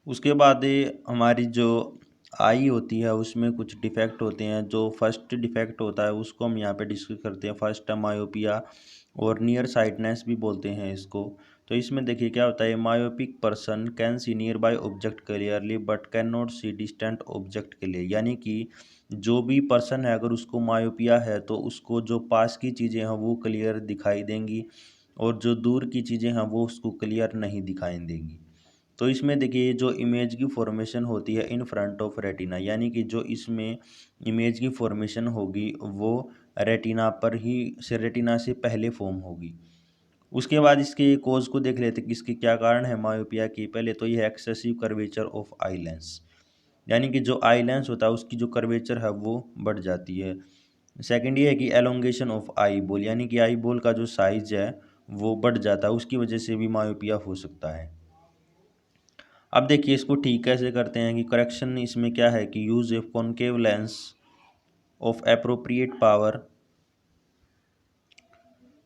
उसके बाद हमारी जो आई होती है उसमें कुछ डिफेक्ट होते हैं। जो फर्स्ट डिफेक्ट होता है उसको हम यहाँ पे डिस्कस करते हैं। फर्स्ट है मायोपिया और नियर साइटनेस भी बोलते हैं इसको। तो इसमें देखिए क्या होता है, myopic person can see near by object clearly but can not see distant object clear. यानी कि जो भी पर्सन है अगर उसको मायोपिया है तो उसको जो पास की चीज़ें हैं वो क्लियर दिखाई देंगी और जो दूर की चीज़ें हैं वो उसको क्लियर नहीं दिखाई देंगी। तो इसमें देखिए जो इमेज की फॉर्मेशन होती है इन फ्रंट ऑफ रेटिना, यानी कि जो इसमें इमेज की फॉर्मेशन होगी वो रेटिना पर ही से रेटिना से पहले फॉर्म होगी। उसके बाद इसके कोज को देख लेते हैं कि इसके क्या कारण है मायोपिया की। पहले तो ये है excessive curvature of eye lens, यानी कि जो आई लेंस होता है उसकी जो कर्वेचर है वो बढ़ जाती है। सेकंड ये है कि एलोंगेशन ऑफ आई बॉल, यानी कि आई बॉल का जो साइज है वो बढ़ जाता है, उसकी वजह से भी मायोपिया हो सकता है। अब देखिए इसको ठीक कैसे करते हैं कि करेक्शन इसमें क्या है कि use of concave lens of appropriate power,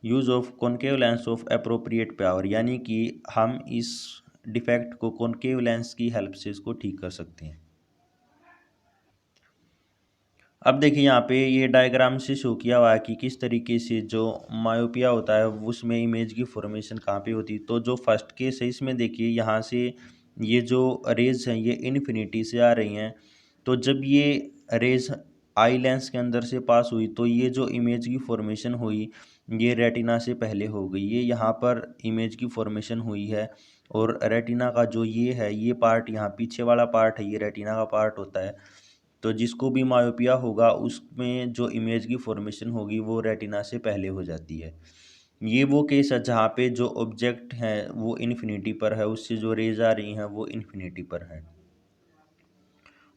use of concave lens of appropriate power, यानी कि हम इस डिफेक्ट को कॉनकेव लेंस की हेल्प से इसको ठीक कर सकते हैं। अब देखिए यहाँ पे ये डायग्राम से शो किया हुआ है कि किस तरीके से जो मायोपिया होता है उसमें इमेज की फॉर्मेशन कहाँ पे होती है। तो जो फर्स्ट केस है इसमें देखिए यहाँ से ये जो रेज हैं ये इन्फिनिटी से आ रही हैं। तो जब ये रेज आई लेंस के अंदर से पास हुई तो ये जो इमेज की फॉर्मेशन हुई ये रेटिना से पहले हो गई। ये यहाँ पर इमेज की फॉर्मेशन हुई है और रेटिना का जो ये है ये पार्ट, यहाँ पीछे वाला पार्ट है ये रेटिना का पार्ट होता है। तो जिसको भी मायोपिया होगा उसमें जो इमेज की फॉर्मेशन होगी वो रेटिना से पहले हो जाती है। ये वो केस है जहाँ पे जो ऑब्जेक्ट है वो इन्फिनिटी पर है, उससे जो रेज आ रही हैं वो इन्फिनिटी पर है।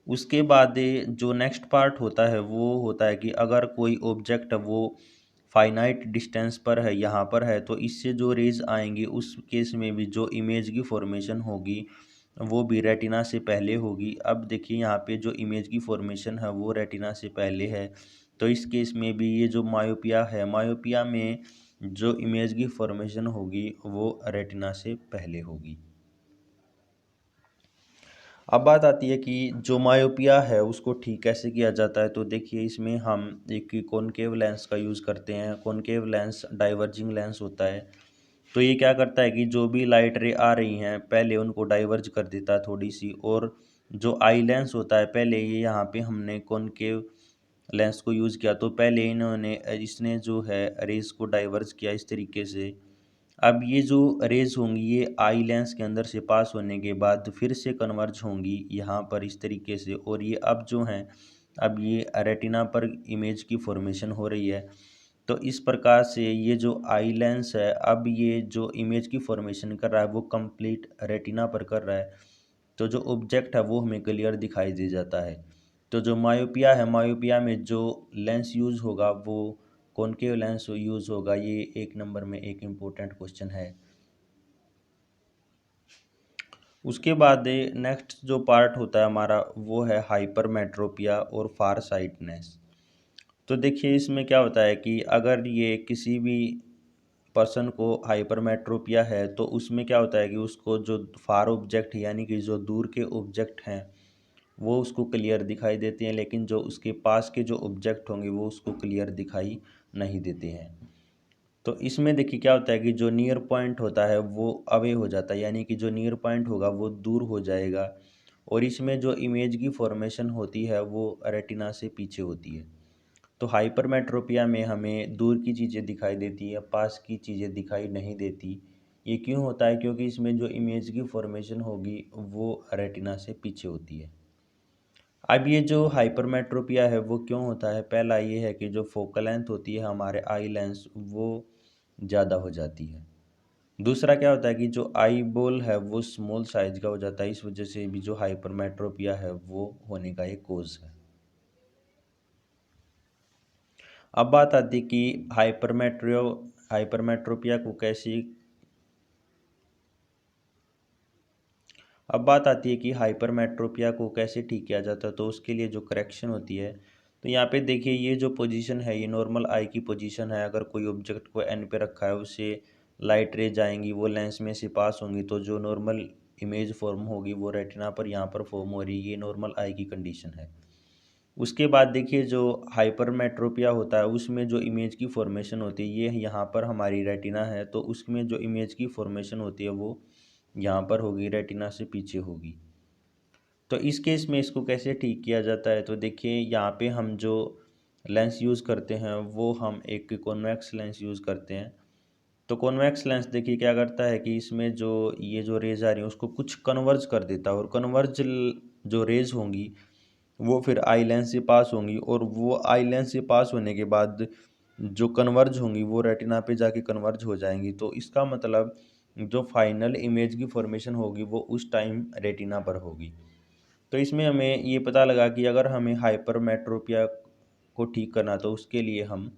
उसके बाद जो नेक्स्ट पार्ट होता है वो होता है कि अगर कोई ऑब्जेक्ट है वो फाइनाइट डिस्टेंस पर है, यहाँ पर है, तो इससे जो रेज आएंगी उस केस में भी जो इमेज की फॉर्मेशन होगी वो भी रेटिना से पहले होगी। अब देखिए यहाँ पे जो इमेज की फॉर्मेशन है वो रेटिना से पहले है, तो इस केस में भी ये जो मायोपिया है, मायोपिया में जो इमेज की फॉर्मेशन होगी वो रेटिना से पहले होगी। अब बात आती है कि जो मायोपिया है उसको ठीक कैसे किया जाता है। तो देखिए इसमें हम एक कॉनकेव लेंस का यूज़ करते हैं। कॉनकेव लेंस डाइवर्जिंग लेंस होता है। तो ये क्या करता है कि जो भी लाइट रे आ रही हैं पहले उनको डाइवर्ज कर देता है थोड़ी सी, और जो आई लेंस होता है पहले ये यहाँ पे हमने कॉनकेव लेंस को यूज़ किया तो पहले इन्होंने इसने जो है रेज को डाइवर्ज किया इस तरीके से। अब ये जो रेज होंगी ये आई लेंस के अंदर से पास होने के बाद फिर से कन्वर्ज होंगी यहाँ पर इस तरीके से, और ये अब जो हैं अब ये रेटिना पर इमेज की फॉर्मेशन हो रही है। तो इस प्रकार से ये जो आई लेंस है अब ये जो इमेज की फॉर्मेशन कर रहा है वो कंप्लीट रेटिना पर कर रहा है। तो जो ऑब्जेक्ट है वो हमें क्लियर दिखाई दे जाता है। तो जो मायोपिया है, मायोपिया में जो लेंस यूज़ होगा वो कॉनकेव लेंस यूज़ होगा। ये एक नंबर में एक इम्पोर्टेंट क्वेश्चन है। उसके बाद नेक्स्ट जो पार्ट होता है हमारा वो है हाइपरमेट्रोपिया और फार साइटनेस। तो देखिए इसमें क्या होता है कि अगर ये किसी भी पर्सन को हाइपरमेट्रोपिया है तो उसमें क्या होता है कि उसको जो फार ऑब्जेक्ट यानी कि जो दूर के ऑब्जेक्ट हैं वो उसको क्लियर दिखाई देते हैं, लेकिन जो उसके पास के जो ऑब्जेक्ट होंगे वो उसको क्लियर दिखाई नहीं देते हैं। तो इसमें देखिए क्या होता है कि जो नियर पॉइंट होता है वो अवे हो जाता है, यानी कि जो नियर पॉइंट होगा वो दूर हो जाएगा, और इसमें जो इमेज की फॉर्मेशन होती है वो रेटिना से पीछे होती है। तो हाइपरमेट्रोपिया में हमें दूर की चीज़ें दिखाई देती है, पास की चीज़ें दिखाई नहीं देती। ये क्यों होता है? क्योंकि इसमें जो इमेज की फॉर्मेशन होगी वो रेटिना से पीछे होती है। अब ये जो हाइपरमेट्रोपिया है वो क्यों होता है? पहला ये है कि जो फोकल लेंथ होती है हमारे आई लेंस वो ज़्यादा हो जाती है। दूसरा क्या होता है कि जो आई बॉल है वो स्मॉल साइज का हो जाता है, इस वजह से भी जो हाइपरमेट्रोपिया है वो होने का एक कोज है। अब बात आती है कि हाइपरमेट्रोपिया को कैसे अब बात आती है कि हाइपरमेट्रोपिया को कैसे ठीक किया जाता है। तो उसके लिए जो करेक्शन होती है, तो यहाँ पे देखिए ये जो पोजीशन है ये नॉर्मल आई की पोजीशन है। अगर कोई ऑब्जेक्ट को एन पे रखा है उससे लाइट रेज आएंगी वो लेंस में से पास होंगी, तो जो नॉर्मल इमेज फॉर्म होगी वो रेटिना पर यहाँ पर फॉर्म हो रही है, ये नॉर्मल आई की कंडीशन है। उसके बाद देखिए जो हाइपरमेट्रोपिया होता है उसमें जो इमेज की फॉर्मेशन होती है ये यहाँ पर हमारी रेटिना है, तो उसमें जो इमेज की फॉर्मेशन होती है वो यहाँ पर होगी, रेटिना से पीछे होगी। तो इस केस में इसको कैसे ठीक किया जाता है, तो देखिए यहाँ पे हम जो लेंस यूज़ करते हैं वो हम एक कॉन्वेक्स लेंस यूज़ करते हैं। तो कॉन्वेक्स लेंस देखिए क्या करता है कि इसमें जो ये जो रेज आ रही है उसको कुछ कन्वर्ज कर देता है, और कन्वर्ज जो रेज होंगी वो फिर आई लेंस से पास होंगी, और वो आई लेंस से पास होने के बाद जो कन्वर्ज होंगी वो रेटिना पे जाके कन्वर्ज हो जाएंगी। तो इसका मतलब जो फाइनल इमेज की फॉर्मेशन होगी वो उस टाइम रेटिना पर होगी। तो इसमें हमें ये पता लगा कि अगर हमें हाइपरमेट्रोपिया को ठीक करना तो उसके लिए हम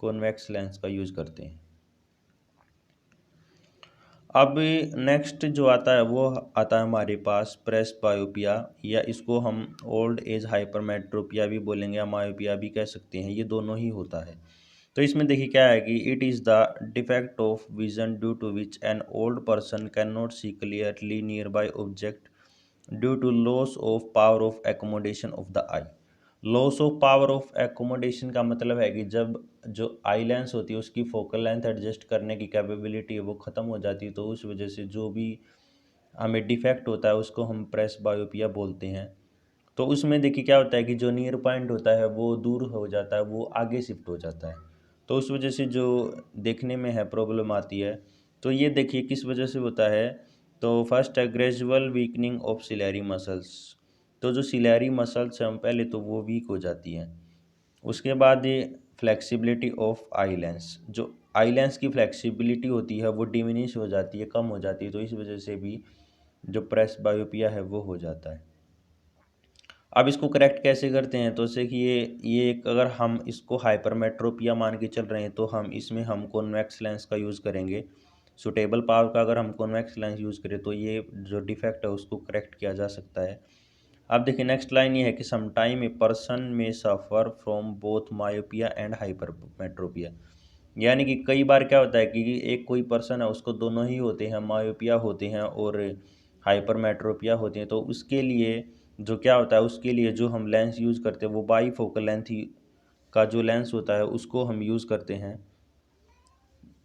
कॉन्वेक्स लेंस का यूज़ करते हैं। अब नेक्स्ट जो आता है वो आता है हमारे पास प्रेसबायोपिया, या इसको हम ओल्ड एज हाइपरमेट्रोपिया भी बोलेंगे या मायोपिया भी कह सकते हैं, ये दोनों ही होता है। तो इसमें देखिए क्या है कि it is the defect of vision due to which an old person can not see clearly near by object due to loss of power of accommodation of the eye. Loss of power of accommodation का मतलब है कि जब जो eye lens होती है उसकी focal length adjust करने की कैपेबिलिटी है वो ख़त्म हो जाती है, तो उस वजह से जो भी हमें डिफेक्ट होता है उसको हम प्रेस बायोपिया बोलते हैं। तो उसमें देखिए क्या होता है कि जो नियर पॉइंट होता है वो दूर हो जाता है, वो आगे शिफ्ट हो जाता है, तो उस वजह से जो देखने में है प्रॉब्लम आती है। तो ये देखिए किस वजह से होता है, तो फर्स्ट है gradual weakening of ciliary muscles. तो जो सिलेरी मसल्स हैं पहले तो वो वीक हो जाती हैं। उसके बाद ये फ्लेक्सिबिलिटी ऑफ आई लेंस, जो आई लेंस की फ्लेक्सिबिलिटी होती है वो डिमिनिश हो जाती है, कम हो जाती है, तो इस वजह से भी जो प्रेस बायोपिया है वो हो जाता है। अब इसको करेक्ट कैसे करते हैं, तो जैसे कि ये एक अगर हम इसको हाइपरमेट्रोपिया मान के चल रहे हैं तो हम इसमें हम कॉन्वेक्स लेंस का यूज़ करेंगे। सुटेबल पावर का अगर हम कॉन्वेक्स लेंस यूज़ करें तो ये जो डिफेक्ट है उसको करेक्ट किया जा सकता है। अब देखिए नेक्स्ट लाइन ये है कि समटाइम ए पर्सन में suffer from both myopia and hypermetropia. यानी कि कई बार क्या होता है कि एक कोई पर्सन है उसको दोनों ही होते हैं, मायोपिया होते हैं और हाइपरमेट्रोपिया होते हैं, तो उसके लिए जो क्या होता है उसके लिए जो हम लेंस यूज़ करते हैं वो बाई फोकल लेंथ ही का जो लेंस होता है उसको हम यूज़ करते हैं।